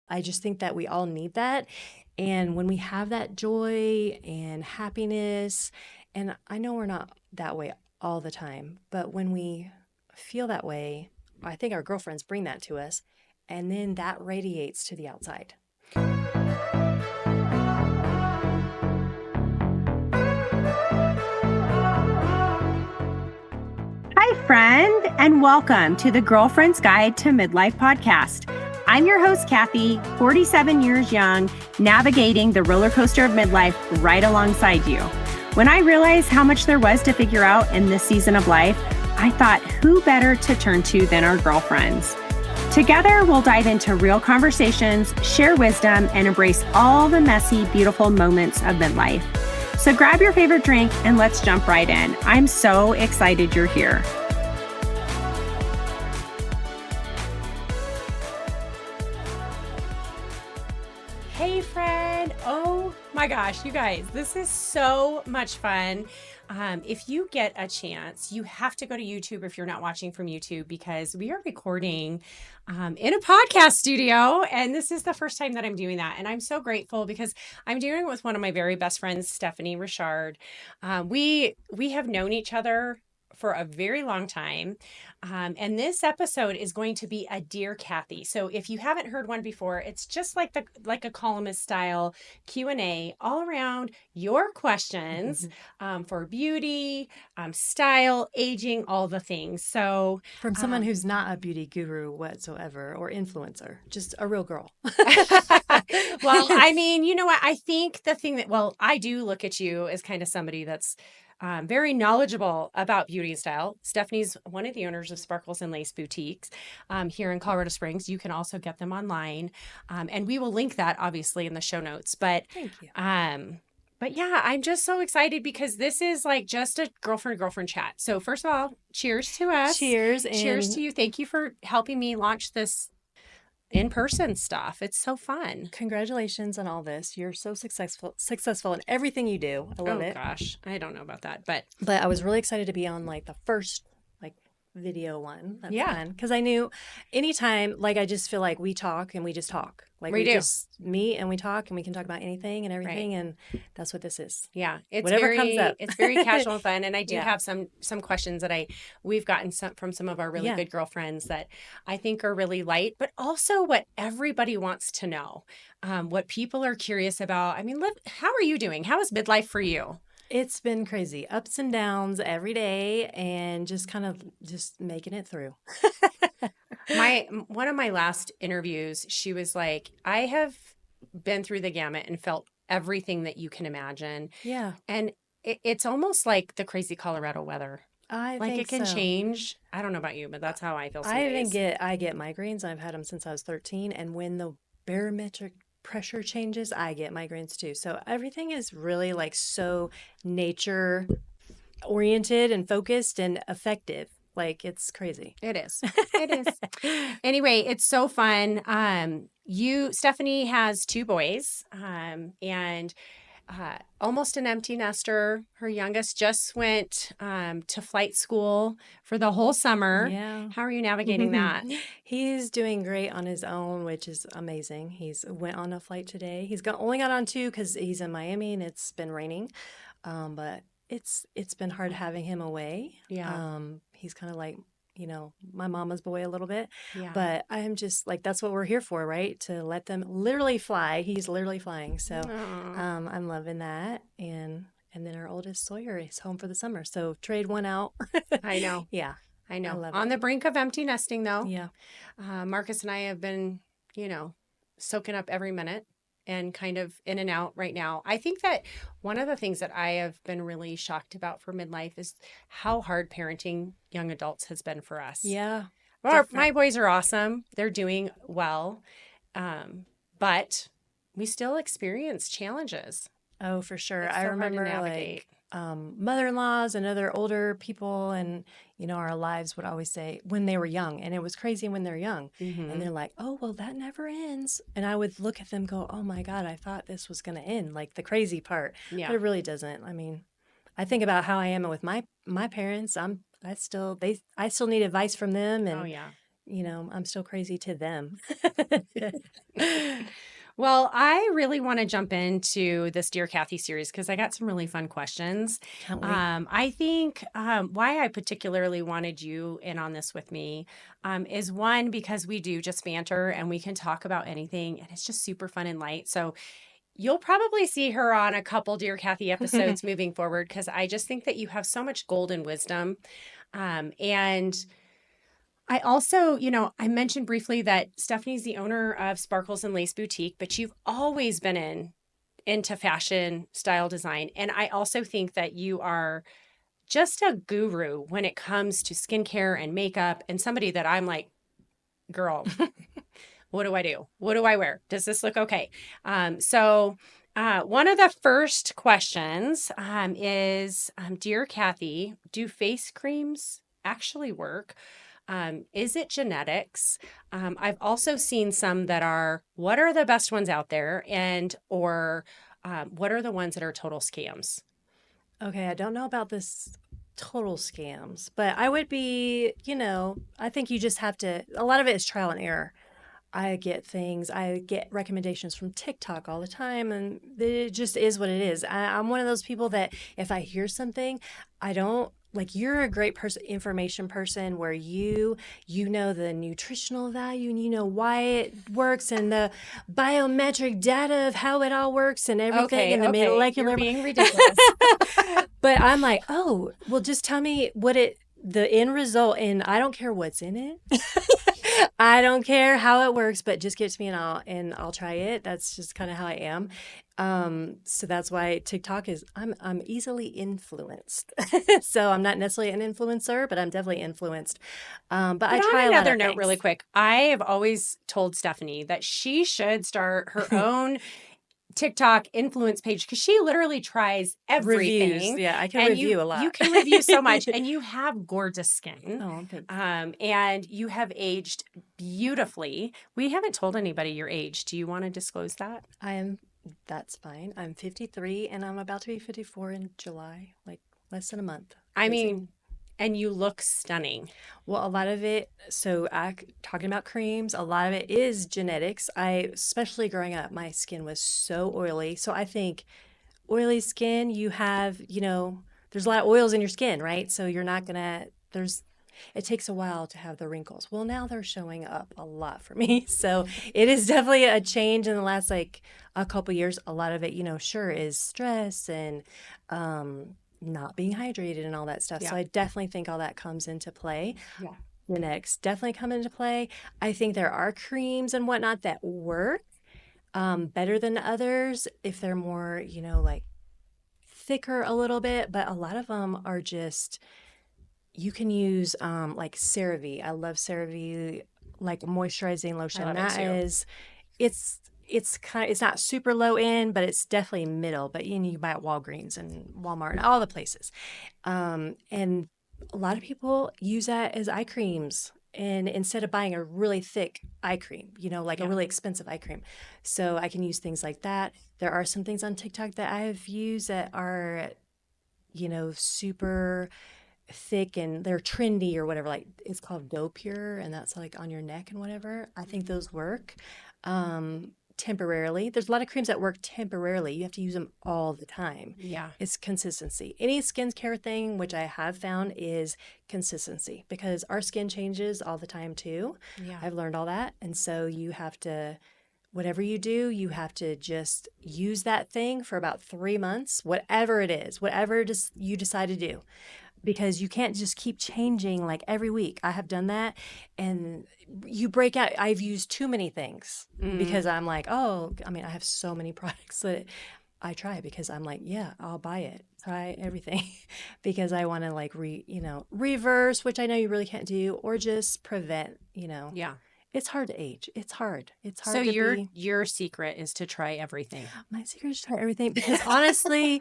I just think that we all need that. And when we have that joy and happiness, and I know we're not that way all the time, but when we feel that way, I think our girlfriends bring that to us, and then that radiates to the outside. Hi, friend, and welcome to the Girlfriend's Guide to Midlife podcast. I'm your host, Cathy, 47 years young, navigating the roller coaster of midlife right alongside you. When I realized how much there was to figure out in this season of life, I thought, who better to turn to than our girlfriends? Together, we'll dive into real conversations, share wisdom, and embrace all the messy, beautiful moments of midlife. So grab your favorite drink and let's jump right in. I'm so excited you're here. Hey, friend. Oh my gosh, you guys, this is so much fun. If you get a chance, you have to go to YouTube if you're not watching from YouTube, because we are recording in a podcast studio. And this is the first time that I'm doing that. And I'm so grateful because I'm doing it with one of my very best friends, Stephanie Richard. We have known each other for a very long time. And this episode is going to be a Dear Cathy. So if you haven't heard one before, it's just like a columnist style Q&A all around your questions for beauty, style, aging, all the things. So From someone who's not a beauty guru whatsoever or influencer, just a real girl. well, I mean, you know what? I think the thing that, I do look at you as kind of somebody that's very knowledgeable about beauty and style. Stephanie's one of the owners of Sparkles and Lace Boutiques here in Colorado Springs. You can also get them online. And we will link that obviously in the show notes. But Thank you. but yeah, I'm just so excited because this is like just a girlfriend chat. So first of all, cheers to us. Cheers. Cheers And to you. Thank you for helping me launch this in-person stuff. It's so fun. congratulations on all this. You're so successful in everything you do. I love Oh it. gosh, I don't know about that, but But I was really excited to be on like the first like video one. That's Yeah. fun. Because I knew anytime, like I just feel like we talk and we just talk. Like We do. just meet and we talk and we can talk about anything and everything. And that's what this is. yeah, it's Whatever comes up. it's very casual and fun. And I do Yeah. have some questions that we've gotten from some of our really Yeah. good girlfriends that I think are really light, but also what everybody wants to know, what people are curious about. I mean, how are you doing? How is midlife for you? It's been crazy. Ups and downs every day and just kind of just making it through. One of my last interviews, she was like, I have been through the gamut and felt everything that you can imagine. Yeah. And it's almost like the crazy Colorado weather. I Like think it can so. change. I don't know about you, but that's how I feel some days. I get migraines. I've had them since I was 13. And when the barometric pressure changes, I get migraines too. So everything is really like so nature oriented and focused and effective. Like it's crazy. It is. It is. Anyway, it's so fun. Stephanie has two boys, and almost an empty nester. Her youngest just went to flight school for the whole summer. Yeah. How are you navigating that? He's doing great on his own, which is amazing. He's went on a flight today. He's only got on two because he's in Miami and it's been raining. But it's been hard having him away. Yeah. He's kind of like, my mama's boy a little bit. Yeah. But I'm just like, that's what we're here for, right? To let them literally fly. He's literally flying. So I'm loving that. And then our oldest Sawyer is home for the summer. So trade one out. I know. Yeah. I know. love On the brink of empty nesting, though. Yeah. Marcus and I have been, soaking up every minute and kind of in and out right now. I think that one of the things that I have been really shocked about for midlife is how hard parenting young adults has been for us. Yeah. My boys are awesome. They're doing well. But we still experience challenges. Oh, for sure. It's so I hard to remember navigate. mother-in-laws and other older people and our lives would always say when they were young, and it was crazy when they're young, and they're like, oh, well, that never ends. And I would look at them go, oh my God, I thought this was going to end, like the crazy part. Yeah. But it really doesn't. I mean, I think about how I am with my parents. I still need advice from them, and Oh, yeah. I'm still crazy to them. Well, I really want to jump into this Dear Cathy series because I got some really fun questions. Can't wait. I think why I particularly wanted you in on this with me is one, because we do just banter and we can talk about anything and it's just super fun and light. So you'll probably see her on a couple Dear Cathy episodes moving forward because I just think that you have so much golden wisdom. And I also, I mentioned briefly that Stephanie's the owner of Sparkles and Lace Boutique, but you've always been into fashion, style design. And I also think that you are just a guru when it comes to skincare and makeup and somebody that I'm like, girl, what do I do? What do I wear? Does this look okay? One of the first questions is Dear Cathy, do face creams actually work? Is it genetics? I've also seen some that are, what are the best ones out there? Or what are the ones that are total scams? Okay, I don't know about this total scams, but I would be, I think you just have to, a lot of it is trial and error. I get recommendations from TikTok all the time, and it just is what it is. I'm one of those people that if I hear something, I don't like you're a great information person where you know the nutritional value and you know why it works and the biometric data of how it all works and everything Okay, and the okay, you're molecular. being ridiculous. But I'm like, oh, well, just tell me the end result, and I don't care what's in it. I don't care how it works, but just give it to me and I'll try it. That's just kind of how I am. So that's why TikTok is I'm easily influenced. So I'm not necessarily an influencer, but I'm definitely influenced. But I But try on a lot another of note, really things. quick, I have always told Stephanie that she should start her own TikTok influence page because she literally tries Reviews, everything, yeah, I can and review a you lot. can review so much, and you have gorgeous skin, Oh, thanks. and you have aged beautifully. We haven't told anybody your age. Do you want to disclose that? I am. That's fine. I'm 53, and I'm about to be 54 in July, like less than a month. I Crazy. mean, and you look stunning. Well, a lot of it, so talking about creams, a lot of it is genetics. Especially growing up, my skin was so oily. So I think oily skin, there's a lot of oils in your skin, right? So you're not gonna, it takes a while to have the wrinkles. Well, now they're showing up a lot for me. So it is definitely a change in the last like a couple years. A lot of it, sure is stress and not being hydrated and all that stuff. So Yeah, I definitely think all that comes into play. yeah. Genetics definitely come into play. I think there are creams and whatnot that work better than others if they're more, like thicker a little bit, but a lot of them are just you can use like CeraVe. I love CeraVe like moisturizing I lotion. love it That too. is it's not super low end, but it's definitely middle. But you can buy at Walgreens and Walmart and all the places. And a lot of people use that as eye creams. And instead of buying a really thick eye cream, like a Yeah. really expensive eye cream. So I can use things like that. There are some things on TikTok that I've used that are, super thick and they're trendy or whatever. Like it's called Doe Pure, and that's like on your neck and whatever. I think those work temporarily. There's a lot of creams that work temporarily. You have to use them all the time. Yeah. It's consistency. Any skincare thing, which I have found, is consistency because our skin changes all the time too. Yeah. I've learned all that. And so you have to, whatever you do, you have to just use that thing for about 3 months, whatever it is, whatever you decide to do because you can't just keep changing like every week. I have done that and you break out. I've used too many things Mm, because I'm like, oh, I mean, I have so many products that I try because I'm like, yeah, I'll buy it. Try everything because I want to like reverse, which I know you really can't do, or just prevent. yeah. It's hard to age. It's hard. It's So hard to be. your secret is to try everything. My secret is try everything because honestly,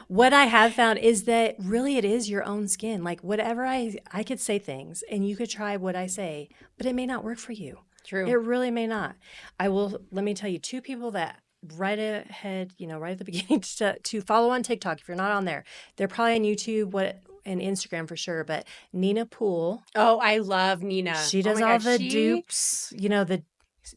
what I have found is that really it is your own skin. Like whatever I could say things and you could try what I say, but it may not work for you. It True. really may not. Let me tell you two people that right ahead, right at the beginning to follow on TikTok if you're not on there. They're probably on YouTube and Instagram for sure, but Nina Poole, Oh, I love Nina. she Oh does my all gosh, the she dupes, you know, the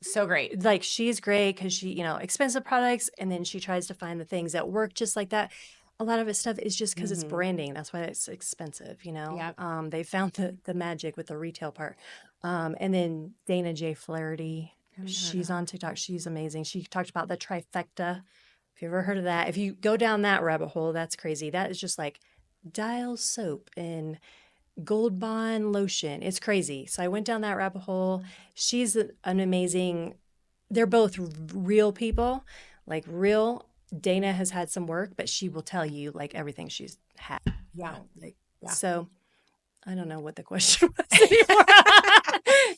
so great. like she's great because she, you know, expensive products, and then she tries to find the things that work just like that. A lot of it stuff is just because it's Mm-hmm. branding. That's why it's expensive, you know. Yep. They found the magic with the retail part. And then Dana J. Flaherty, Haven't heard of she's her. on TikTok. She's amazing. She talked about the trifecta. If you've ever heard of that, if you go down that rabbit hole, that's crazy. That is just like Dial soap and Gold Bond lotion. It's crazy. So I went down that rabbit hole. She's an amazing, they're both real people, like real. Dana has had some work, but she will tell you like everything she's had. Yeah. Like, Yeah. so I don't know what the question was anymore. No,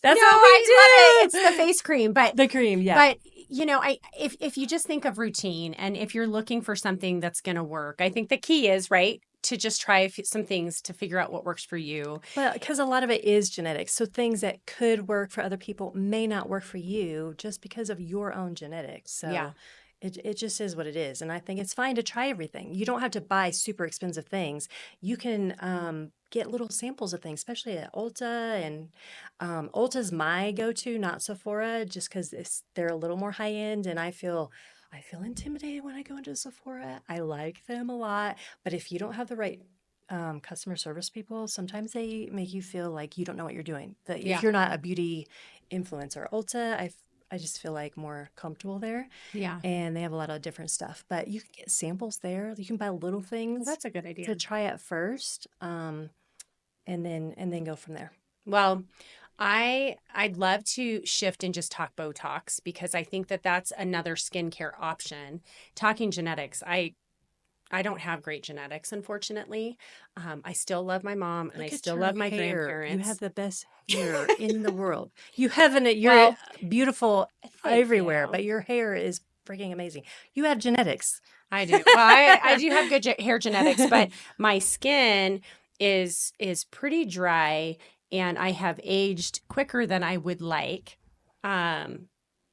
That's what we I love do. it. It's the face cream, The cream, yeah. but you know, if you just think of routine and if you're looking for something that's going to work, I think the key is right to just try some things to figure out what works for you. But because a lot of it is genetics. So things that could work for other people may not work for you just because of your own genetics. Yeah. So it just is what it is. And I think it's fine to try everything. You don't have to buy super expensive things. You can get little samples of things, especially at Ulta. And Ulta's my go-to, not Sephora, just because they're a little more high end. And I feel intimidated when I go into Sephora. I like them a lot. But if you don't have the right customer service people, sometimes they make you feel like you don't know what you're doing. That if Yeah. you're not a beauty influencer, Ulta, I just feel like more comfortable there, Yeah. and they have a lot of different stuff. But you can get samples there. You can buy little Well, things that's a good idea. to try at first, and then go from there. Well, I'd love to shift and just talk Botox because I think that that's another skincare option. Talking genetics, I don't have great genetics, unfortunately. I still love my mom and I Look at still your love my hair. You have grandparents. the best hair in the world. You haven't. You're Well, beautiful thank everywhere, you. but your hair is freaking amazing. You have genetics. I do. Well, I do have good hair genetics, but my skin is pretty dry and I have aged quicker than I would like. Um,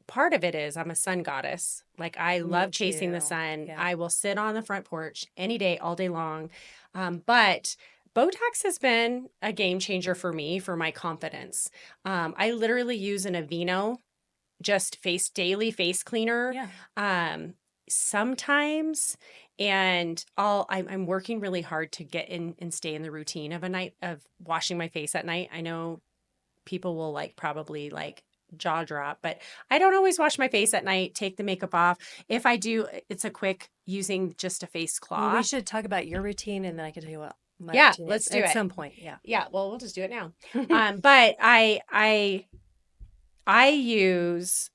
Part of it is I'm a sun goddess. Like I Me love chasing the too. sun. Yeah. I will sit on the front porch any day, all day long. But Botox has been a game changer for me for my confidence. I literally use an Aveeno just daily face cleaner. Yeah. Um, Sometimes, and I'm working really hard to get in and stay in the routine of a night of washing my face at night. I know people will probably jaw drop, but I don't always wash my face at night, take the makeup off. If I do, it's a quick using just a face Well, we cloth. should talk about your routine, and then I can tell you what my Yeah, routine let's is do at it. some point. Yeah. Yeah, well, we'll just do it now. But I use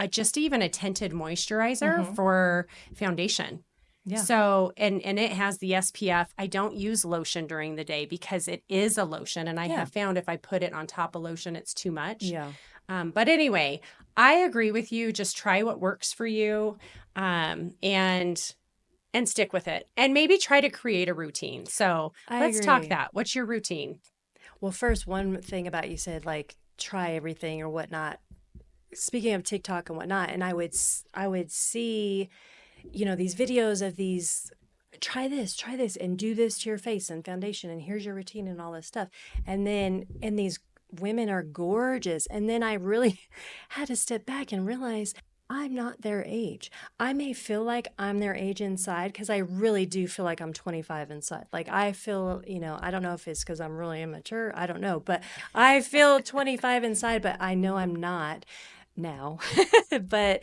just even a tinted moisturizer Hmm. for foundation. Yeah. So, and it has the SPF. I don't use lotion during the day because it is a lotion. And I Yeah. have found if I put it on top of lotion, it's too much. Yeah. But anyway, I agree with you. Just try what works for you, and stick with it, and maybe try to create a routine. So I let's talk agree. that. What's your routine? Well, first, one thing about you said like try everything or whatnot. Speaking of TikTok and whatnot, and I would see, these videos of these try this and do this to your face and foundation and here's your routine and all this stuff. And these women are gorgeous. And then I really had to step back and realize I'm not their age. I may feel like I'm their age inside because I really do feel like I'm 25 inside. Like I feel, I don't know if it's because I'm really immature. I don't know, but I feel 25 inside, but I know I'm not now. But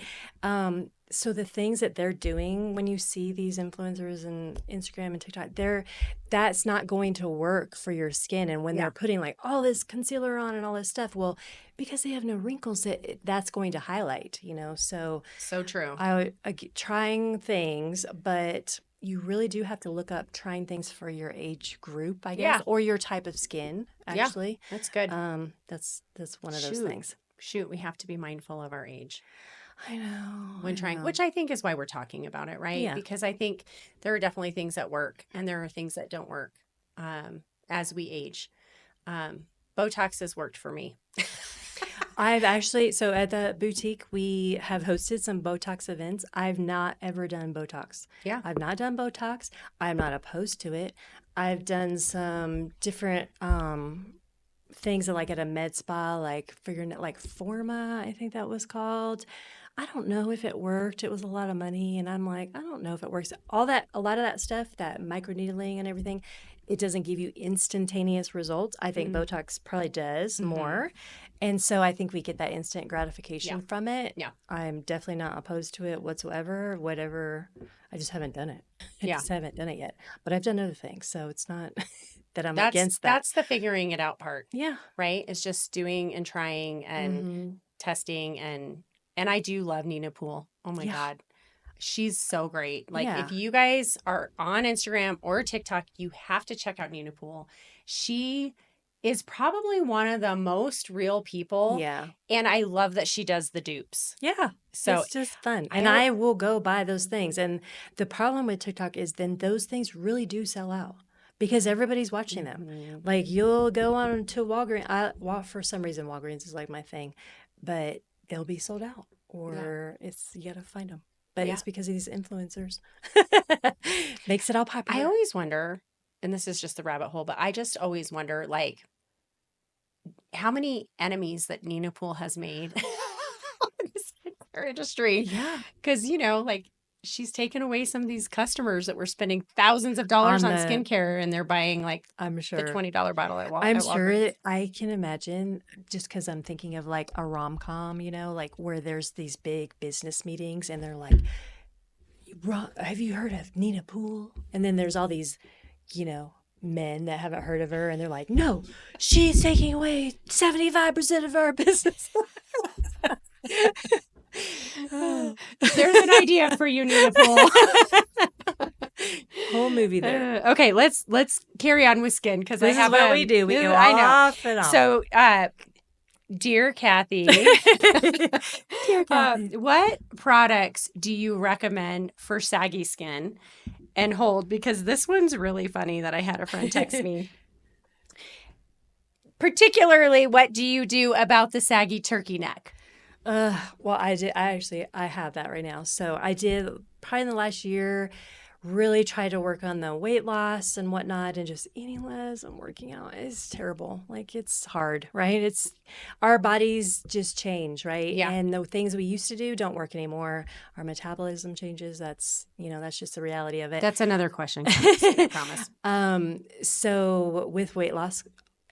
so the things that they're doing when you see these influencers and Instagram and TikTok, that's not going to work for your skin. And when Yeah. they're putting like all this concealer on and all this stuff, well, because they have no wrinkles, that's going to highlight, So So true. trying things, but you really do have to look up trying things for your age group, I guess, Yeah. or your type of skin. Yeah. Actually, That's good. that's one of those Shoot. things. Shoot, we have to be mindful of our age I know. when I trying, know. which I think is why we're talking about it, right? Yeah. Because I think there are definitely things that work and there are things that don't work as we age. Botox has worked for me. I've actually, so at the boutique, we have hosted some Botox events. I've not ever done Botox. Yeah. I've not done Botox. I'm not opposed to it. I've done some different things like at a med spa, like figuring out like Forma, I think that was called. I don't know if it worked. It was a lot of money, and I'm like, I don't know if it works. All that, a lot of that stuff, that microneedling and everything, it doesn't give you instantaneous results. I think Mm, Botox probably does mm-hmm. more, and so I think we get that instant Yeah. gratification from it. Yeah. I'm definitely not opposed to it whatsoever. Whatever, I just haven't done it. I Yeah. just haven't done it yet. But I've done other things, so it's not that I'm That's against that. that's the figuring it out part, Yeah. right? It's just doing and trying and Mm-hmm. testing and I do love Nina Poole. Oh my Yeah. God. She's so great. Like if Yeah. you guys are on Instagram or TikTok, you have to check out Nina Poole. She is probably one of the most real people. Yeah. And I love that she does the dupes. Yeah. So It's just fun. And I I will go buy those things. And the problem with TikTok is then those things really do sell out because everybody's watching them. Mhm. Like you'll go on to Walgreens. For some reason, Walgreens is like my thing, but they'll be sold out Yeah. or you got to find them. But Yeah. it's because of these influencers. Makes it all I popular. always wonder, and this is just the rabbit hole, but I just always wonder like how many enemies that Nina Poole has made in the skincare industry. Yeah. Because, like she's taken away some of these customers that were spending thousands of dollars On on the, skincare and they're buying like I'm the sure. $20 bottle I'm at Walgreens. sure I can imagine just because I'm thinking of like a rom-com, like where there's these big business meetings and they're like, Have you heard of Nina Poole? And then there's all these, you know, men that haven't heard of her and they're like, no, she's taking away 75% of our business. There's an idea for you, Nina Poole. Whole movie there. Okay, let's carry on with skin because I This is have what we do. We go I know. off and on. So, Dear Cathy, Dear Cathy. what products do you recommend for saggy skin? And hold, because this one's really funny that I had a friend text me. Particularly, what do you do about the saggy turkey neck? Well, I have that right now. So I did probably in the last year really try to work on the weight loss and whatnot and just eating less and working out. It's terrible. Like it's hard, right? It's our bodies just change, right? Yeah. And the things we used to do don't work anymore. Our metabolism changes. That's just the reality of it. That's another question. I promise. So with weight loss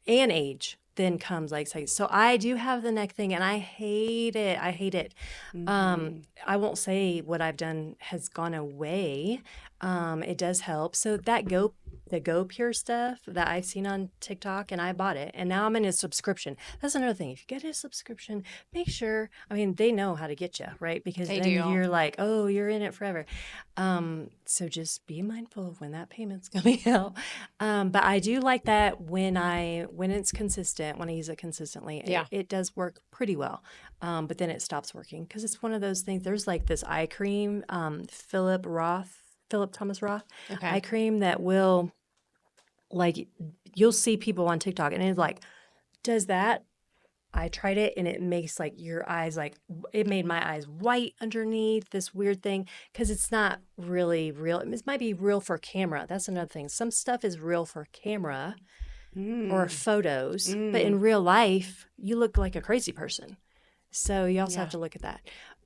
and age, then comes like so I do have the neck thing and I hate it. I hate it. I won't say what I've done has gone away. It does help. So the Go Pure stuff that I've seen on TikTok and I bought it and now I'm in a subscription. That's another thing. If you get a subscription, make sure, I mean, they know how to get you, right? Because They then do. you're like, oh, you're in it forever. So just be mindful of when that payment's coming out. But I do like that when it's consistent, when I use it consistently, Yeah. it does work pretty well. But then it stops working because it's one of those things. There's like this eye cream, Philip Thomas Roth Okay. eye cream that will like you'll see people on TikTok and it's like, does that? I tried it and it makes like your eyes like it made my eyes white underneath this weird thing because it's not really real. It might be real for camera. That's another thing. Some stuff is real for camera or photos, but in real life, you look like a crazy person. So you also have to look at that.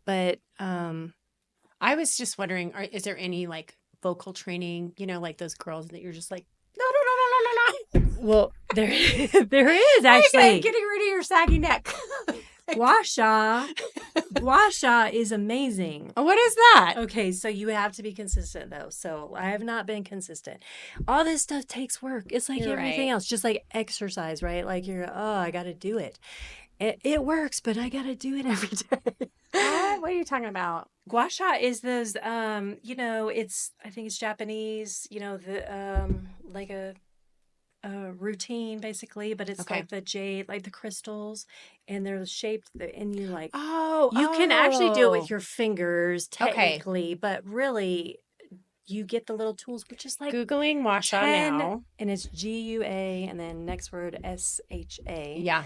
But I was just wondering, is there any like vocal training, like those girls that you're just like, no, no, no, no, no, no, no. well, there there is actually Getting rid of your saggy neck. gua sha. Gua sha is amazing. What is that? Okay, so you have to be consistent though. So I have not been consistent. All this stuff takes work. It's like You're everything right. else, just like exercise, right? Like I got to do it. It works, but I got to do it every day. What are you talking about? Gua sha is those, I think it's Japanese, like a routine basically, but it's Okay. like the jade, like the crystals, and they're shaped, and you like, Oh, you can actually do it with your fingers Okay. technically, but really you get the little tools, which is like Googling Washa 10, now. and it's GUA, and then next word SHA. Yeah.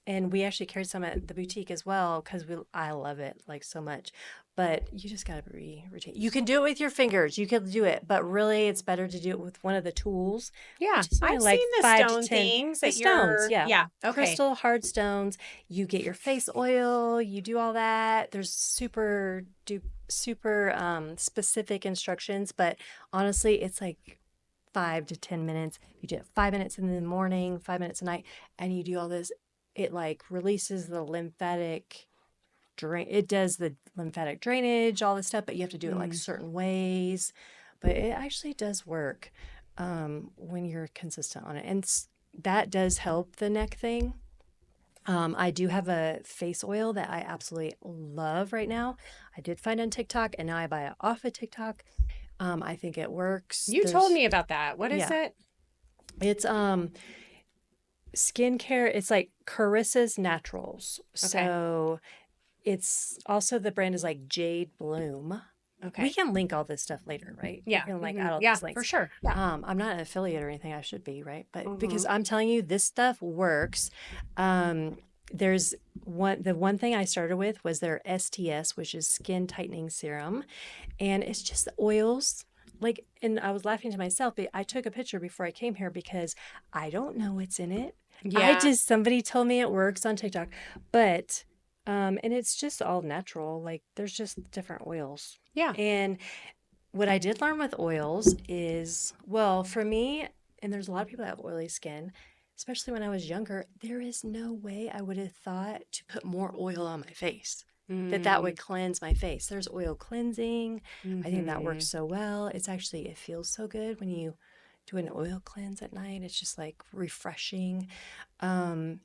And we actually carried some at the boutique as well because I love it like so much. But you just gotta be routine. You can do it with your fingers. You can do it, but really, it's better to do it with one of the tools, Yeah, which is only I've like seen the 5 to 10. stone The that stones, you're, yeah, yeah, okay. crystal hard stones. You get your face oil. You do all that. There's super specific instructions, but honestly, it's like 5 to 10 minutes. You do it 5 minutes in the morning, 5 minutes a night, and you do all this. It like releases the lymphatic drain. It does the lymphatic drainage, all this stuff, but you have to do it like Mm. certain ways. But it actually does work when you're consistent on it, and that does help the neck thing. I do have a face oil that I absolutely love right now. I did find on TikTok, and now I buy it off of TikTok. I think it works. You told There's me about that. What is Yeah, it? it's skincare. It's like Carissa's Naturals. Okay. So it's also the brand is like Jade Bloom. We Okay. can link all this stuff later, right? We Yeah. can like Hmm. add all Yeah, these for links. sure. Yeah. I'm not an affiliate or anything. I should be, right? But because Hmm. I'm telling you, this stuff works. Um, there's the one thing I started with was their STS, which is skin tightening serum, and it's just oils. Like, and I was laughing to myself, but I took a picture before I came here because I don't know what's in it. Yeah. Somebody told me it works on TikTok, but, and it's just all natural. Like, there's just different oils. Yeah. And what I did learn with oils is, well, for me, and there's a lot of people that have oily skin, especially when I was younger, there is no way I would have thought to put more oil on my face, that Mm. would cleanse my face. There's oil cleansing. I think that works Hmm. so well. It feels so good when you do an oil cleanse at night. It's just like refreshing. Um,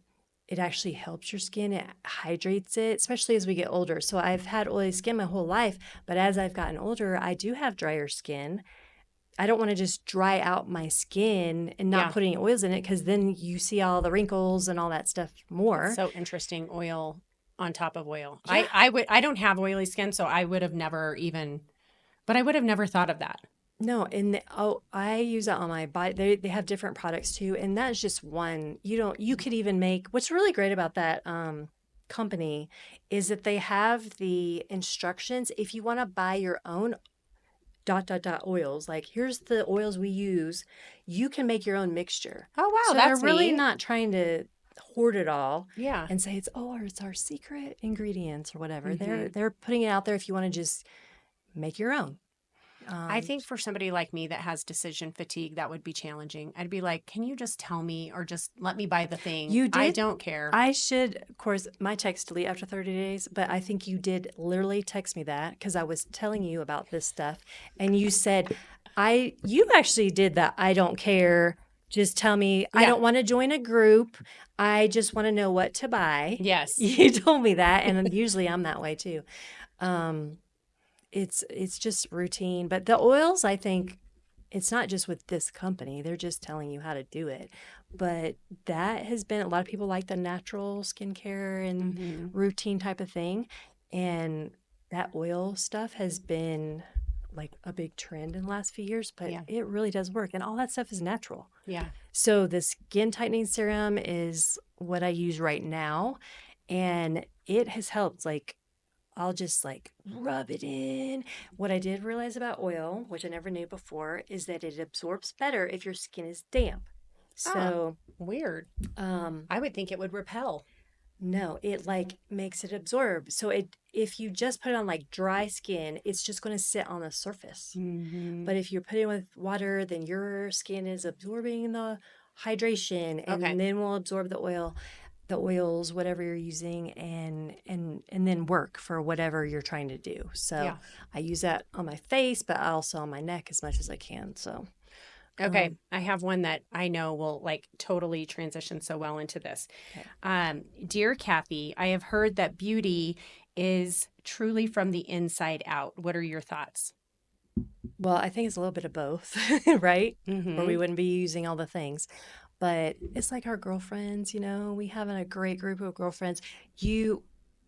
it actually helps your skin. It hydrates it, especially as we get older. So I've had oily skin my whole life, but as I've gotten older, I do have drier skin. I don't want to just dry out my skin and not Yeah. put any oils in it because then you see all the wrinkles and all that stuff That's more. so interesting. Oil on top of oil. Yeah. I don't have oily skin, so I would have never even, but I would have never thought of that. No, I use that on my body. They have different products too, and that's just one. You could even make what's really great about that company is that they have the instructions if you want to buy your own oils, like here's the oils we use, you can make your own mixture. Oh, wow, So they're that's really neat. not trying to hoard it all Yeah. and say it's our secret ingredients or whatever. Hmm. They're putting it out there if you want to just make your own. I Um, think for somebody like me that has decision fatigue, that would be challenging. I'd be like, can you just tell me or just let me buy the thing? you I did. don't care. I should, of course, my text delete after 30 days, but I think you did literally text me that because I was telling you about this stuff, and you said, you actually did that. I don't care. Just tell me. I Yeah. don't want to join a group. I just want to know what to buy. Yes. You told me that, and usually I'm that way too. Um, it's just routine, but the oils, I think, it's not just with this company. They're just telling you how to do it. But that has been a lot of people like the natural skincare and Hmm. routine type of thing. And that oil stuff has been like a big trend in the last few years, but Yeah. it really does work. And all that stuff is natural. Yeah. So the skin tightening serum is what I use right now. And it has helped. Like, I'll just like rub it in. What I did realize about oil, which I never knew before, is that it absorbs better if your skin is damp. Oh, So, weird. um, I would think it would repel. no, it like makes it absorb. So if you just put it on like dry skin, it's just going to sit on the surface. Hmm. But if you're putting it with water, then your skin is absorbing the hydration Okay. and then will absorb the oils, whatever you're using, and then work for whatever you're trying to do. So Yeah. I use that on my face, but also on my neck as much as I can. So Okay. um, I have one that I know will like totally transition so well into this. okay. Dear Cathy, I have heard that beauty is truly from the inside out. What are your thoughts? Well, I think it's a little bit of both, right? Or Mm-hmm. we wouldn't be using all the things. But it's like our girlfriends, we have a great group of girlfriends. You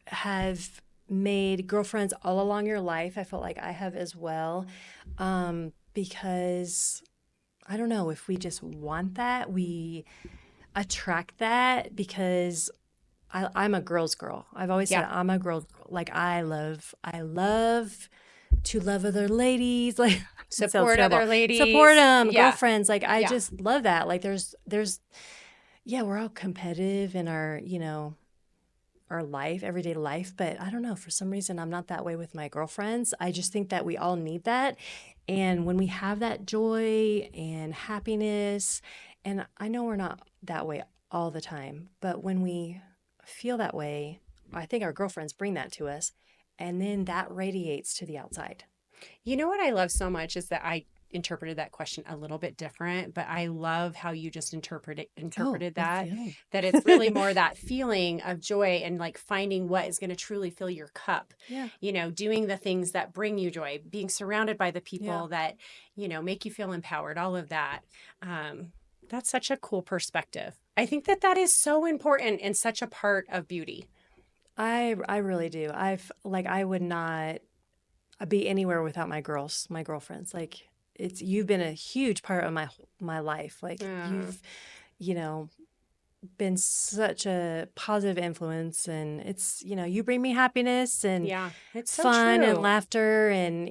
have made girlfriends all along your life. I felt like I have as well. Because I don't know if we just want that, we attract that because I'm a girl's girl. I've always said Yeah. I'm a girl. Like I love to love other ladies. Like it sounds Support terrible. other Support ladies. them, Yeah. girlfriends. Like I Yeah. just love that. Like yeah, we're all competitive in our, our life, everyday life. But I don't know, for some reason, I'm not that way with my girlfriends. I just think that we all need that. And when we have that joy and happiness, and I know we're not that way all the time, but when we feel that way, I think our girlfriends bring that to us. And then that radiates to the outside. You know what I love so much is that I interpreted that question a little bit different, but I love how you just Oh, interpreted what that feeling? that it's really more that feeling of joy and like finding what is going to truly fill your cup. Yeah. Doing the things that bring you joy, being surrounded by the Yeah. people that, make you feel empowered, all of that. Um that's such a cool perspective. I think that that is so important and such a part of beauty. I really do. I would not be anywhere without my girlfriends. Like it's you've been a huge part of my life. Like Uh, you've, you know, been such a positive influence and you bring me happiness and yeah, it's so fun and true. laughter and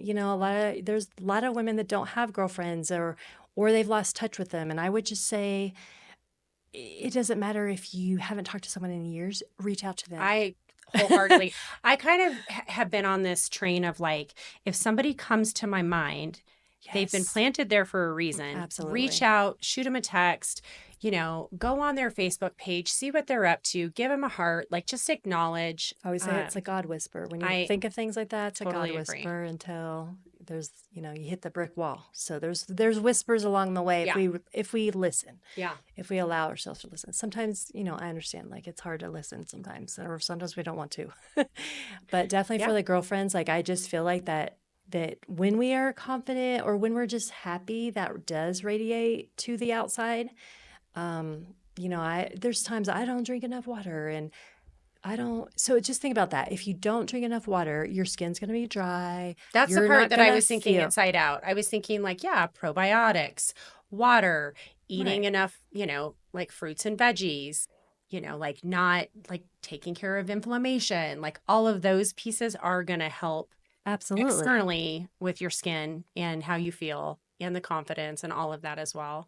there's a lot of women that don't have girlfriends or they've lost touch with them and I would just say it doesn't matter if you haven't talked to someone in years, reach out to them. I wholeheartedly, I kind of have been on this train of like, if somebody comes to my mind, they've been Yes, planted there for a reason. Reach absolutely. out, shoot them a text, go on their Facebook page, see what they're up to, give them a heart, like just acknowledge. I always say it's a God whisper. When you I think of things like that, it's a God totally agree. whisper until you hit the brick wall. So there's whispers along the way Yeah. if we listen, Yeah. if we allow ourselves to listen. Sometimes, I understand like it's hard to listen sometimes, or sometimes we don't want to. But definitely Yeah. for the girlfriends, like I just feel like that when we are confident or when we're just happy, that does radiate to the outside. I there's times I don't drink enough water and I don't. So just think about that. If you don't drink enough water, your skin's going to be dry. That's the You're part not that going I to was thinking feel inside out. I was thinking, like, yeah, probiotics, water, eating right. enough, like fruits and veggies, like not like taking care of inflammation. Like all of those pieces are going to help Absolutely. externally with your skin and how you feel and the confidence and all of that as well.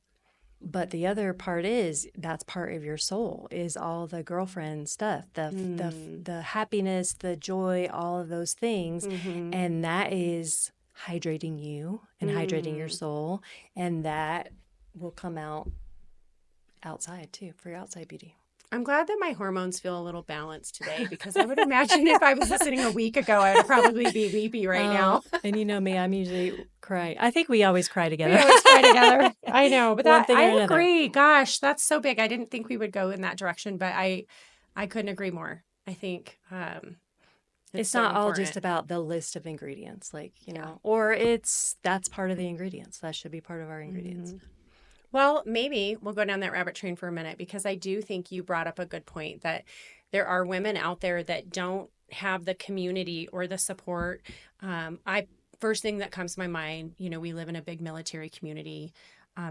But the other part is that's part of your soul is all the girlfriend stuff, Mm. the happiness, the joy, all of those things, Mm-hmm. and that is hydrating you and hydrating your Mm. soul, and that will come out outside too for your outside beauty. I'm glad that my hormones feel a little balanced today because I would imagine if I was listening a week ago, I would probably be weepy right now. And you know me, I'm usually crying. I think we always cry We together. always cry together. I know, but One that thing or I another. agree. Gosh, that's so big. I didn't think we would go in that direction, but I couldn't agree more. I think it's It's so not all just important. about the list of ingredients, like, Yeah. or that's part of the ingredients. That should be part of our ingredients. Hmm. Well, maybe we'll go down that rabbit train for a minute because I do think you brought up a good point that there are women out there that don't have the community or the support. I First thing that comes to my mind, we live in a big military community,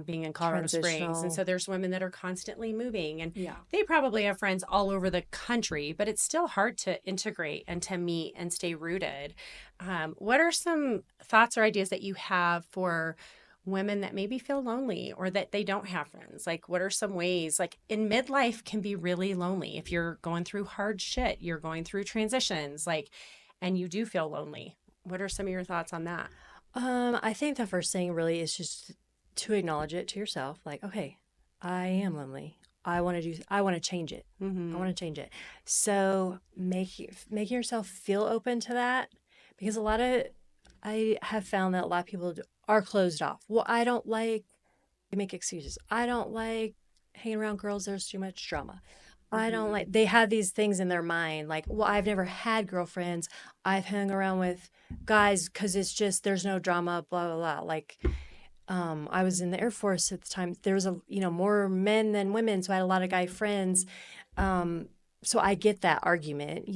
being in Colorado Springs, and Transitional. so there's women that are constantly moving, and Yeah. they probably have friends all over the country, but it's still hard to integrate and to meet and stay rooted. What are some thoughts or ideas that you have for women that maybe feel lonely or that they don't have friends? Like, what are some ways, like in midlife, can be really lonely if you're going through hard shit, you're going through transitions, like, and you do feel lonely. What are some of your thoughts on that? I think the first thing really is just to acknowledge it to yourself, like, okay, I am lonely. I want to change it. I Mm-hmm. want to change it. So making yourself feel open to that because I have found that a lot of people are closed off. Well, I don't like, they make excuses. I don't like hanging around girls. There's too much drama. I don't Mm-hmm. like, they have these things in their mind like, well, I've never had girlfriends. I've hung around with guys because it's just, there's no drama, blah, blah, blah. Like, I was in the Air Force at the time. There was more men than women. So I had a lot of guy friends. Um, so I get that argument.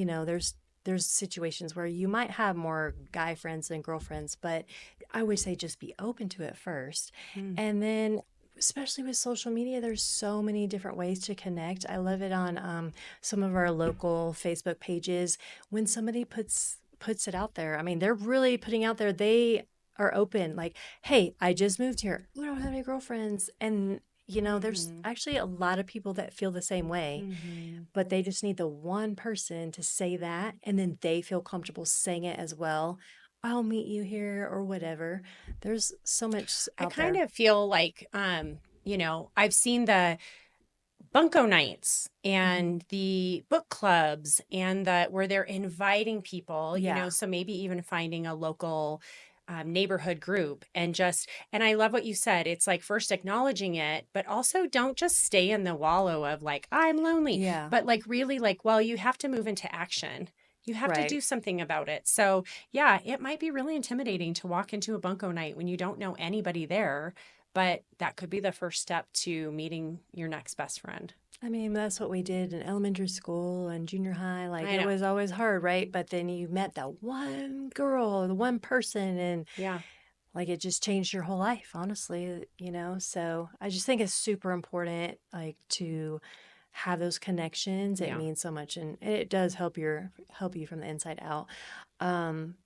There's situations where you might have more guy friends than girlfriends, but I would say just be open to it first. Mm. And then especially with social media, there's so many different ways to connect. I love it on some of our local Facebook pages when somebody puts it out there. I mean, they're really putting out there. They are open, like, "Hey, I just moved here. I don't have any girlfriends," and there's Mm-hmm. actually a lot of people that feel the same way, Mm-hmm. but they just need the one person to say that, and then they feel comfortable saying it as well. I'll meet you here or whatever. There's so much I out kind there. of feel like, I've seen the bunko nights Mhm. and the book clubs and the where they're inviting people, Yeah. so maybe even finding a local neighborhood group and I love what you said. It's like first acknowledging it, but also don't just stay in the wallow of like, I'm lonely, Yeah. but like really like, well, you have to move into action. You have to Right. do something about it. So, yeah, it might be really intimidating to walk into a bunko night when you don't know anybody there, but that could be the first step to meeting your next best friend. I mean, that's what we did in elementary school and junior high. Like I it know. was always hard, right? But then you met that one girl, the one person, and Yeah. like it just changed your whole life, honestly. So I just think it's super important, like to have those connections. It Yeah. means so much, and it does help you from the inside out. Um,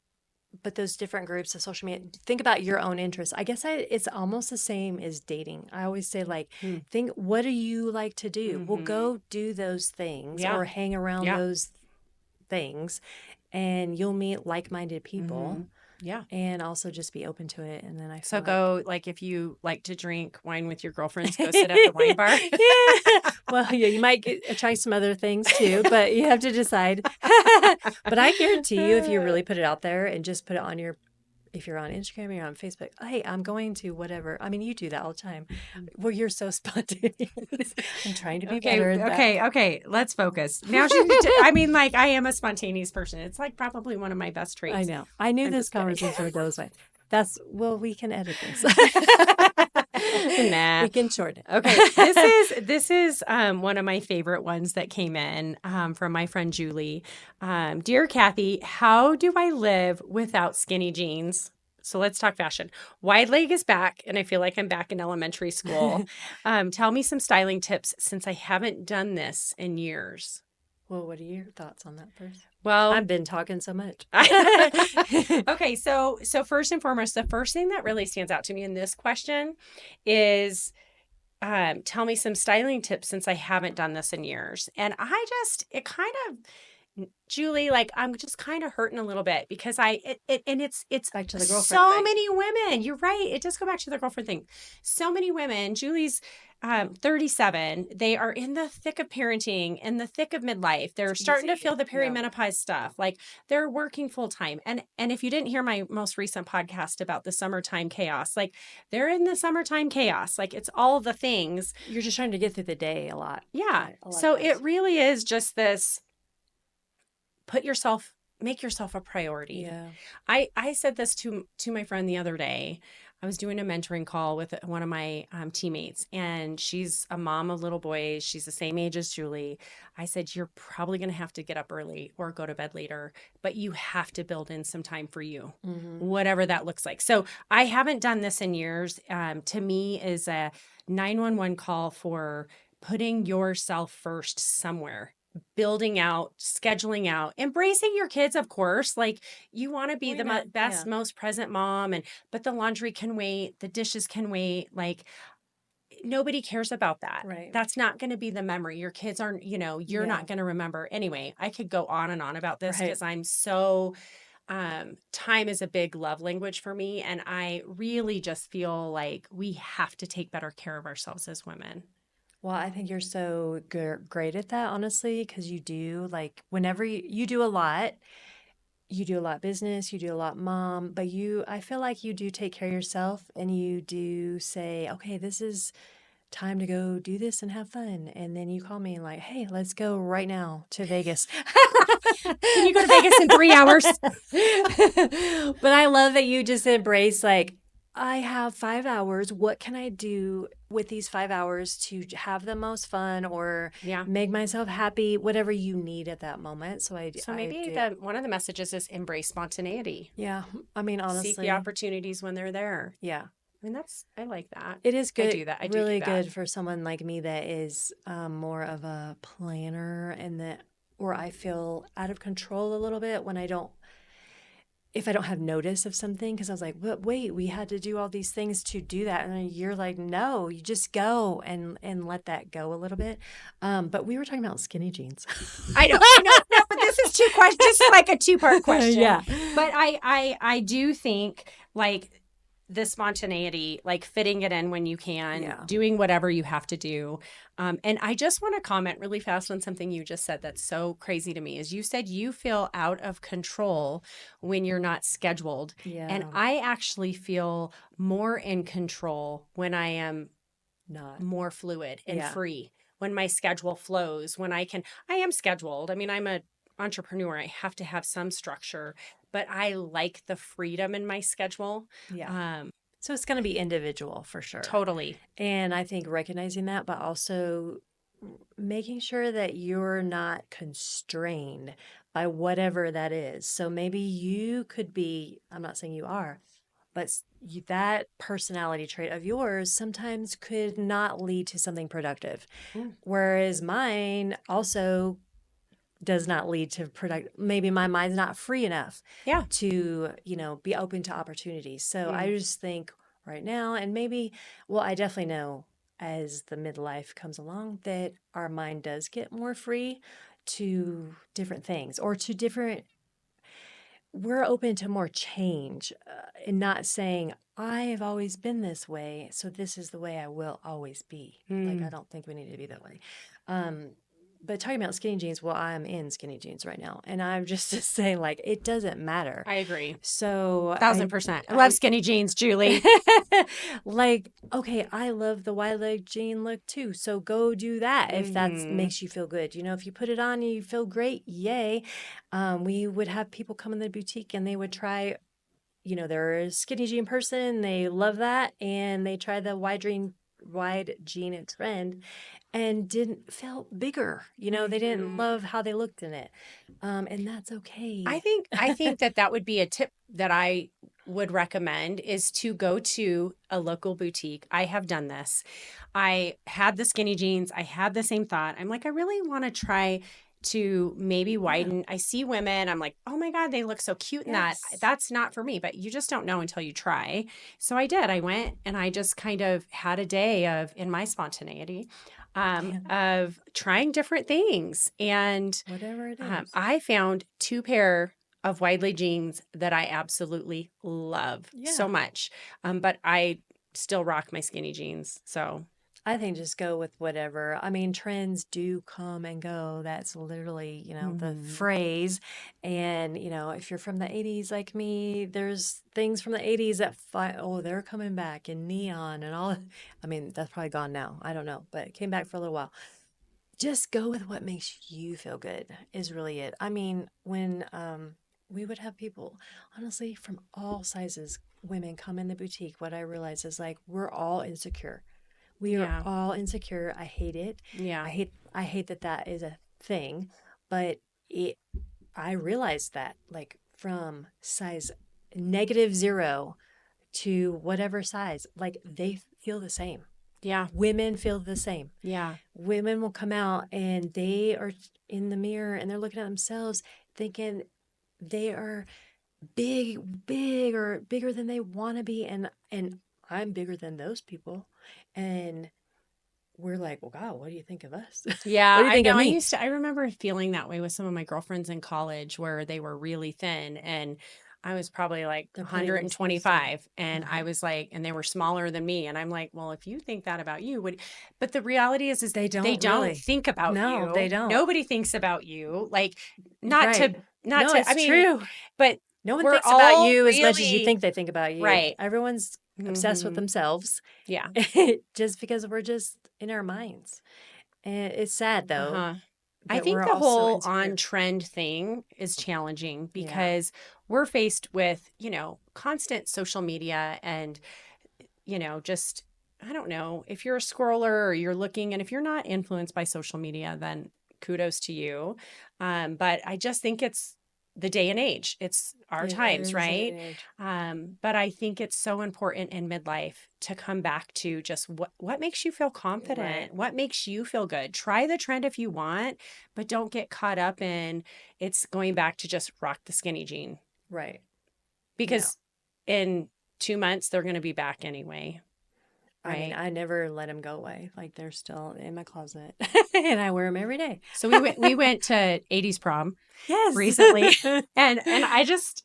but those different groups of social media, think about your own interests. I guess it's almost the same as dating. I always say, like, Mm. think, what do you like to do? Well, Mhm. go do those things Yeah. or hang around Yeah. those things, and you'll meet like-minded people, Mhm. Yeah. and also just be open to it. And then I feel So like, go like if you like to drink wine with your girlfriends, go sit at the wine bar. yeah, well, yeah, you might try some other things too, but you have to decide. But I guarantee you, if you really put it out there and just put it on your if you're on Instagram or you're on Facebook, hey, I'm going to whatever. I mean, you do that all the time. Well, you're so spontaneous. I'm trying to be Okay, better at that. okay. Let's focus. Now she I mean, like I am a spontaneous person. It's like probably one of my best I traits. know. I knew I'm this just kidding. conversation would go this way. Well, we can edit this. Nah. We can shorten Okay, this it. is one of my favorite ones that came in from my friend Julie. Dear Cathy, how do I live without skinny jeans? So let's talk fashion. Wide leg is back, and I feel like I'm back in elementary school. Tell me some styling tips since I haven't done this in years. Well, what are your thoughts on that first? Well, I've been talking so much. okay, so first and foremost, the first thing that really stands out to me in this question is tell me some styling tips since I haven't done this in years. And it kind of, Julie, like I'm just kind of hurting a little bit because it's Back to the girlfriend so thing. many women. You're right. It does go back to the girlfriend thing. So many women. Julie's 37. They are in the thick of parenting, in the thick of midlife. They're It's starting to easy. feel the Yeah. perimenopause stuff. Like they're working full time. And if you didn't hear my most recent podcast about the summertime chaos, like they're in the summertime chaos. Like it's all the things. You're just trying to get through the day a lot. Yeah. Right. A lot of So it times. really is just this make yourself a priority. Yeah. I said this to my friend the other day. I was doing a mentoring call with one of my teammates, and she's a mom of little boys. She's the same age as Julie. I said, you're probably going to have to get up early or go to bed later, but you have to build in some time for you, Hmm. whatever that looks like. So I haven't done this in years. To me, is a 911 call for putting yourself first somewhere, building out, scheduling out, embracing your kids, of course. Like you want to be Well, the best, yeah. most present mom, but the laundry can wait, the dishes can wait. Like nobody cares about that. Right. That's not going to be the memory. Your kids aren't, you're Yeah. not going to remember. Anyway, I could go on and on about this Right. because I'm so time is a big love language for me, and I really just feel like we have to take better care of ourselves as women. Well, I think you're so great at that, honestly, because you do like whenever you do a lot, you do a lot business, you do a lot mom, but I feel like you do take care of yourself and you do say, okay, this is time to go do this and have fun. And then you call me and like, hey, let's go right now to Vegas. Can you go to Vegas in 3 hours? But I love that you just embrace like, I have 5 hours. What can I do with these 5 hours to have the most fun or Yeah. make myself happy, whatever you need at that moment. So So I maybe do. one of the messages is embrace spontaneity. Yeah. I mean, Seek the honestly, opportunities when they're there. yeah. I mean, I like that. It is I good, do that. I do really that. good for someone like me that is more of a planner and that, or I feel out of control a little bit when I don't, if I don't have notice of something, because I was like, but wait, we had to do all these things to do that. And then you're like, no, you just go and let that go a little bit. But we were talking about skinny jeans. I know. No, but this is two questions, just like a two-part question. Yeah. But I do think like the spontaneity, like fitting it in when you can, Yeah. doing whatever you have to do. And I just want to comment really fast on something you just said that's so crazy to me. Is you said you feel out of control when you're not scheduled. And Yeah. I actually feel more in control when I am Not. more fluid and Yeah. free, when my schedule flows, when I am scheduled. I mean, I'm an entrepreneur. I have to have some structure, but I like the freedom in my schedule. Yeah. Um, So it's going to be individual for sure. totally. And I think recognizing that, but also making sure that you're not constrained by whatever that is. So maybe you could be, I'm not saying you are, but that personality trait of yours sometimes could not lead to something productive. Mm, Whereas mine also does not lead to product. Maybe my mind's not free enough yeah. to, be open to opportunities. So I Mm, just think right now, and maybe, well, I definitely know as the midlife comes along that our mind does get more free to different things or to different, we're open to more change and not saying, I have always been this way, so this is the way I will always be. Like, I mm, don't think we need to be that way. Um, but talking about skinny jeans, well, I'm in skinny jeans right now. And I'm just saying, like, it doesn't matter. I agree. So 1000%. I love skinny jeans, Julie. like, okay, I love the wide leg jean look too. So go do that if that Hmm. makes you feel good. If you put it on and you feel great, yay. We would have people come in the boutique and they would try, they're a skinny jean person, they love that, and they try the wide jean trend and didn't feel bigger. They didn't Mhm. love how they looked in it. And that's okay. I think that that would be a tip that I would recommend is to go to a local boutique. I have done this. I had the skinny jeans. I had the same thought. I'm like, I really want to try to maybe Yeah. widen. I see women. I'm like, oh my God, they look so cute in that. Yes. That's not for me, but you just don't know until you try. So I did. I went and I just kind of had a day of, in my spontaneity, Yeah. of trying different things. And Whatever it is. I found two pair of widely jeans that I absolutely love so Yeah. much. But I still rock my skinny jeans. So, I think just go with whatever. I mean, trends do come and go. That's literally, the mhm. phrase. And, if you're from the 80s like me, there's things from the 80s that, oh, they're coming back in neon and all. I mean, that's probably gone now. I don't know, but it came back for a little while. Just go with what makes you feel good is really it. I mean, when we would have people, honestly, from all sizes, women come in the boutique, what I realize is like we're all insecure. We are Yeah. all insecure. I hate it. Yeah. I hate that that is a thing, but it I realized that like from size -0 to whatever size, like they feel the same. Yeah. Women feel the same. Yeah. Women will come out and they are in the mirror and they're looking at themselves thinking they are big or bigger than they want to be, and I'm bigger than those people, and we're like, well, God, what do you think of us? What Yeah, do you I think know. of me? I remember feeling that way with some of my girlfriends in college where they were really thin and I was probably like They're putting themselves down. 125 and I Uh-huh. was like, and they were smaller than me. And I'm like, well, if you think that about you, would, but the reality is They they don't don't really. think about No, they you. don't. Nobody thinks about you. Like, not Right. to, not No, to, I it's mean, true. but No one we're thinks about all you as much as you really think they think about you. right. Everyone's obsessed with Hmm. themselves Yeah. just because we're just in our minds. And it's sad Uh though huh. I that we're think the all so whole on insecure. trend thing is challenging Yeah. because we're faced with, constant social media and, just, I don't know, if you're a scroller or you're looking, and if you're not influenced by social media, then kudos to you. But I just think it's the day and age. It's our It times, is a day right? and age. But I think it's so important in midlife to come back to just what makes you feel Right. confident, what makes you feel good. Try the trend if you want, but don't get caught up in it's going back to just rock the skinny jean Right. No. because in 2 months they're going to be back anyway, I mean, right? I never let them go away. Like they're still in my closet and I wear them every day. So we went to 80s prom Yes. recently. And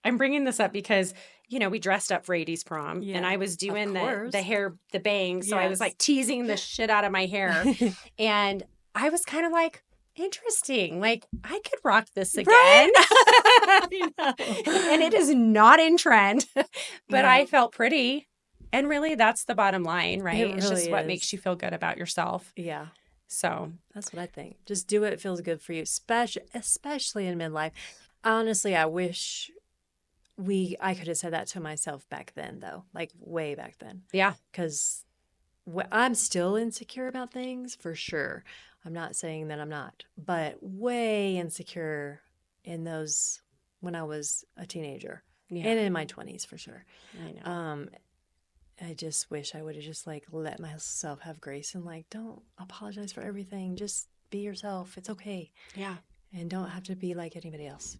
I'm bringing this up because we dressed up for 80s prom and Yeah. I was Of doing the course. hair, the bangs. So I was Yes. like teasing the shit out of my hair. And I was kind of like, interesting. Like I could rock this again. Right? I And it know. is not in trend, but I No, felt pretty. And really that's the bottom line, it right? It's just really what makes is. you feel good about yourself. Yeah, So, that's what I think. Just do what feels good for you, especially in midlife. Honestly, I wish I could have said that to myself back then, though, like way back then, yeah. because I'm still insecure about things for sure. I'm not saying that I'm not, but way insecure in those when I was a teenager Yeah. and in my 20s for sure. I know. Um, I just wish I would have just like let myself have grace and like don't apologize for everything. Just be yourself. It's okay. Yeah. And don't have to be like anybody else.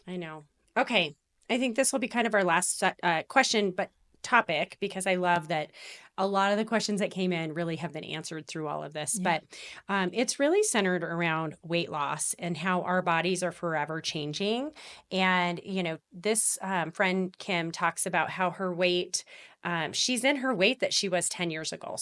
I know. Okay. I think this will be kind of our last question, but topic, because I love that a lot of the questions that came in really have been answered through all of this. Yeah. But it's really centered around weight loss and how our bodies are forever changing. And, this friend, Kim, talks about how her weight. She's in her weight that she was 10 years ago.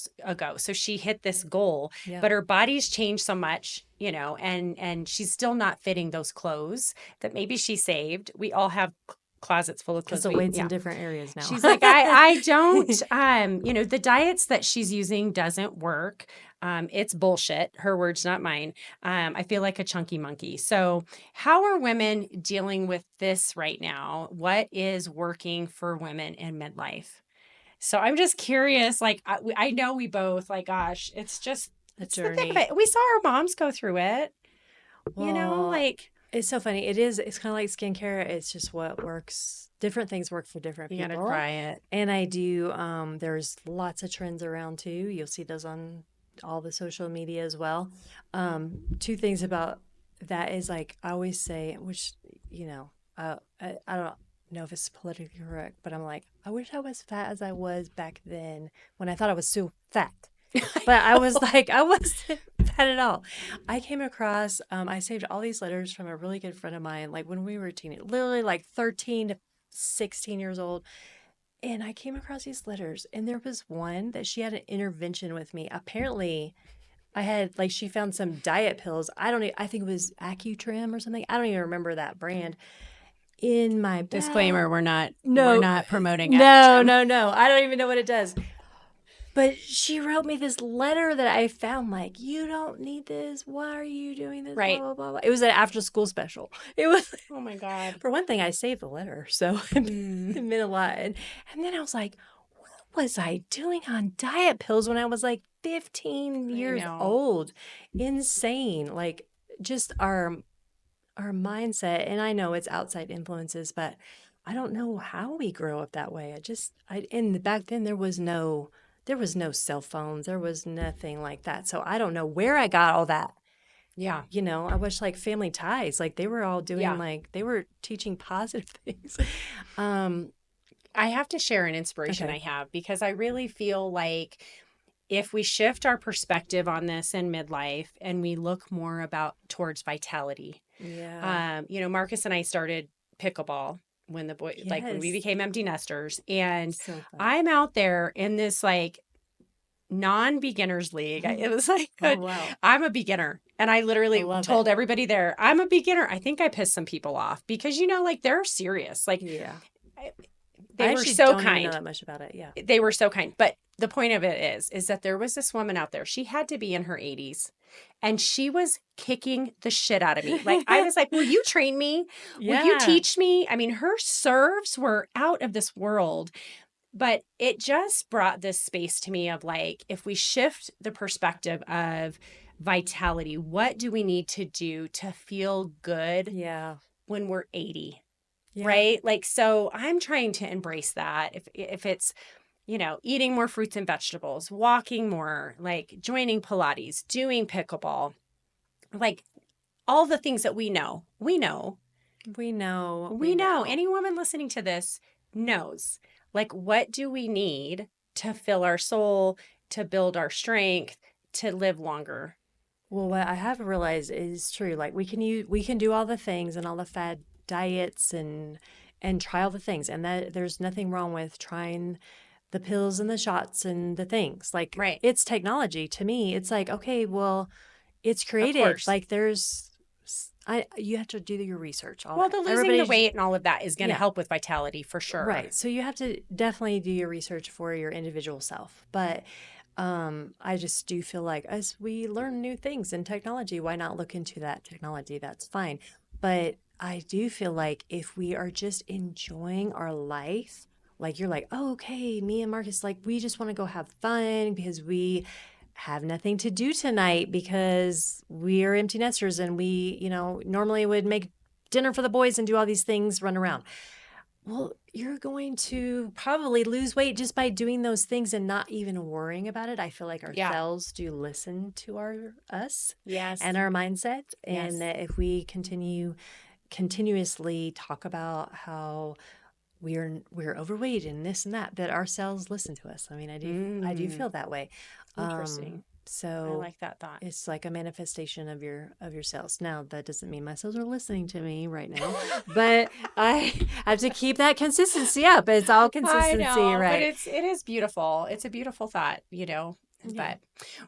So she hit this goal, Yeah. but her body's changed so much, and she's still not fitting those clothes that maybe she saved. We all have closets full of Because clothes. the weight's in Yeah. different areas now. She's like, I don't, the diets that she's using doesn't work. It's bullshit. Her words, not mine. I feel like a chunky monkey. So how are women dealing with this right now? What is working for women in midlife? So I'm just curious, like, I know we both, like, gosh, The it's the thick of journey. it. We saw our moms go through it, Well, like, it's so funny. It's kind of like skincare. It's just what works. Different things work for different you got to people. try it. And I do, there's lots of trends around too. You'll see those on all the social media as well. Two things about that is like, I always say, which, I don't know if it's politically correct, but I'm like, I wish I was fat as I was back then when I thought I was so fat. But I was like, I wasn't fat at all. I came across, I saved all these letters from a really good friend of mine, like when we were teenage, literally like 13 to 16 years old. And I came across these letters, and there was one that she had an intervention with me. Apparently, I had like she found some diet pills. I think it was Accutrim or something. I don't even remember that brand in my bag. Disclaimer: we're No, not promoting no, Accutrim. no, no. I don't even know what it does. But she wrote me this letter that I found like, you don't need this. Why are you doing this? Blah, Right. blah, blah, blah. It was an after school special. It was, Oh my God. for one thing, I saved the letter. So Mm, it meant a lot. And then I was like, what was I doing on diet pills when I was like 15 I years know. old? Insane. Like just our mindset. And I know it's outside influences, but I don't know how we grow up that way. And back then there was no cell phones. There was nothing like that. So I don't know where I got all that. Yeah. I wish like family ties, like they were all doing Yeah. like they were teaching positive things. Um, I have to share an inspiration okay. I have because I really feel like if we shift our perspective on this in midlife and we look more about towards vitality. Yeah. Marcus and I started pickleball when when we Yes. became empty nesters, and So fun. I'm out there in this like non-beginners league. It was like Oh wow. I'm a beginner, and I I literally love it. told everybody there I'm a beginner. I think I pissed some people off because like they're serious. Like Yeah. I- they I were actually so don't even know kind. that much about it. Yeah. They were so kind. But the point of it is that there was this woman out there. She had to be in her 80s, and she was kicking the shit out of me. Like I was like, "Will you train me? Will you Yeah. teach me?" I mean, her serves were out of this world. But it just brought this space to me of like, if we shift the perspective of vitality, what do we need to do to feel good Yeah. when we're 80, Yeah. right? Like, so I'm trying to embrace that. If it's, eating more fruits and vegetables, walking more, like joining Pilates, doing pickleball, like all the things that we know. We know. We know. Any woman listening to this knows. Like, what do we need to fill our soul, to build our strength, to live longer? Well, what I have realized is true. Like we can do all the things and all the fad diets and try all the things, and that there's nothing wrong with trying the pills and the shots and the things. Like Right. it's technology to me. It's like, okay, well, it's Of created. course. Like you have to do your research. Well, the losing the weight and all of that is going to Yeah. help with vitality for sure. Right. So you have to definitely do your research for your individual self. But I just do feel like as we learn new things in technology, why not look into that technology? That's fine. But I do feel like if we are just enjoying our life, like you're like, oh, okay, me and Marcus, like we just want to go have fun because we have nothing to do tonight because we are empty nesters and we, normally would make dinner for the boys and do all these things, run around. Well, you're going to probably lose weight just by doing those things and not even worrying about it. I feel like our cells do listen to us Yes. and our mindset. Yes. And that if we continuously talk about how we're overweight and this and that our cells listen to us. I mean, I do feel that way. Interesting. So I like that thought. It's like a manifestation of your cells. Now that doesn't mean my cells are listening to me right now, but I have to keep that consistency up. It's all consistency, I know, right? But it is beautiful. It's a beautiful thought, But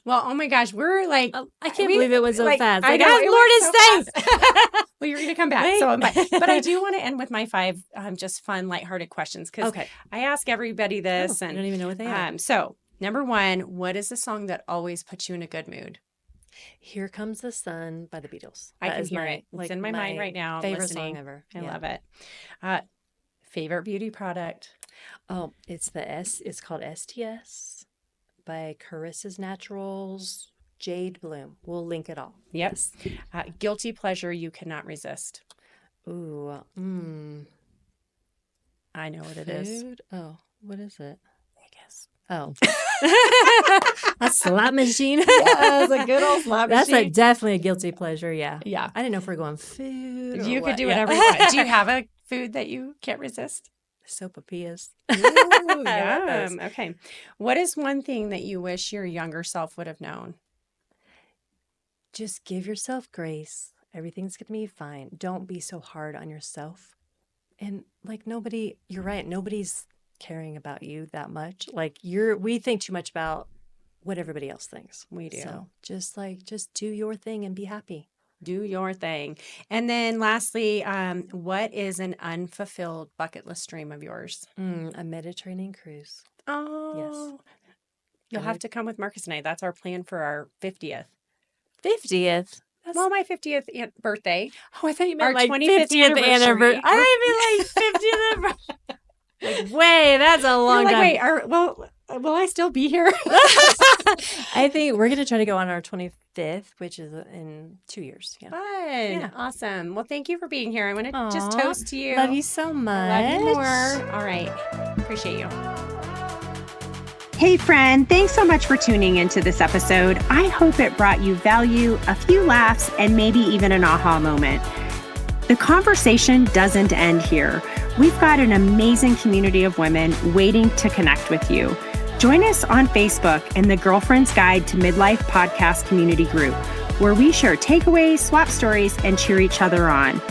well, oh my gosh, we're like I can't believe it was so fast. I Like, know, Lord it is was thanks. so fast. Well, you're gonna come back, Right. so I'm back. But I do want to end with my 5 just fun, lighthearted questions because Okay. I ask everybody this, I and don't even know what they are. So number 1, what is the song that always puts you in a good mood? Here Comes the Sun by the Beatles. I That can is hear my, it. It's in my mind right now. Favorite Listening. song ever. I Yeah. love it. Favorite beauty product? Oh, it's called STS by Carissa's Naturals Jade Bloom. We'll link it all. Yep. Yes. Guilty pleasure you cannot resist. Ooh. I know what it is. Food? Oh, what is it? Vegas. Oh. A slot machine. Yes, a good old slot That's machine. definitely a guilty pleasure, yeah. Yeah. I didn't know if we're going food or You what. could do Yeah. whatever you want. Do you have a food that you can't resist? Sopapillas. Ooh, I love those. yum. Okay. What is one thing that you wish your younger self would have known? Just give yourself grace. Everything's going to be fine. Don't be so hard on yourself. And like you're right, nobody's caring about you that much. Like we think too much about what everybody else thinks. We do. So just do your thing and be happy. Do your thing. And then lastly, what is an unfulfilled bucket list dream of yours? A Mediterranean cruise. Oh, you'll have to come with Marcus and I. That's our plan for our 50th. 50th? Well, my 50th birthday. Oh, I thought you Our meant 25th 50th anniversary. I thought you meant 50th anniversary. Like, wait, that's a long time. Wait, will I still be here? I think we're going to try to go on our 25th, which is in 2 years. Yeah. Fun. Yeah. Awesome. Well, thank you for being here. I want to just Aw, toast to you. Love you so much. Love you more. All right. Appreciate you. Hey friend, thanks so much for tuning into this episode. I hope it brought you value, a few laughs, and maybe even an aha moment. The conversation doesn't end here. We've got an amazing community of women waiting to connect with you. Join us on Facebook in the Girlfriend's Guide to Midlife podcast community group, where we share takeaways, swap stories, and cheer each other on.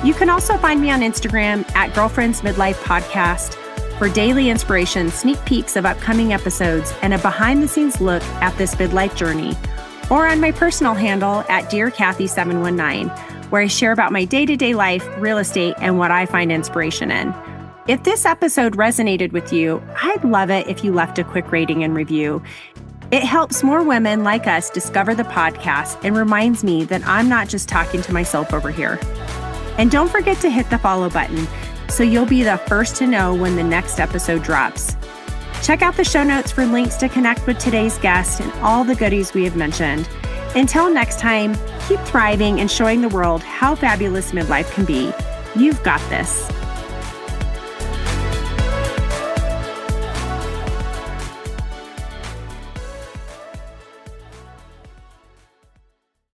You can also find me on Instagram at Girlfriend's Midlife Podcast for daily inspiration, sneak peeks of upcoming episodes, and a behind-the-scenes look at this midlife journey. Or on my personal handle at Dear Cathy 719, where I share about my day-to-day life, real estate, and what I find inspiration in. If this episode resonated with you, I'd love it if you left a quick rating and review. It helps more women like us discover the podcast and reminds me that I'm not just talking to myself over here. And don't forget to hit the follow button so you'll be the first to know when the next episode drops. Check out the show notes for links to connect with today's guest and all the goodies we have mentioned. Until next time, keep thriving and showing the world how fabulous midlife can be. You've got this.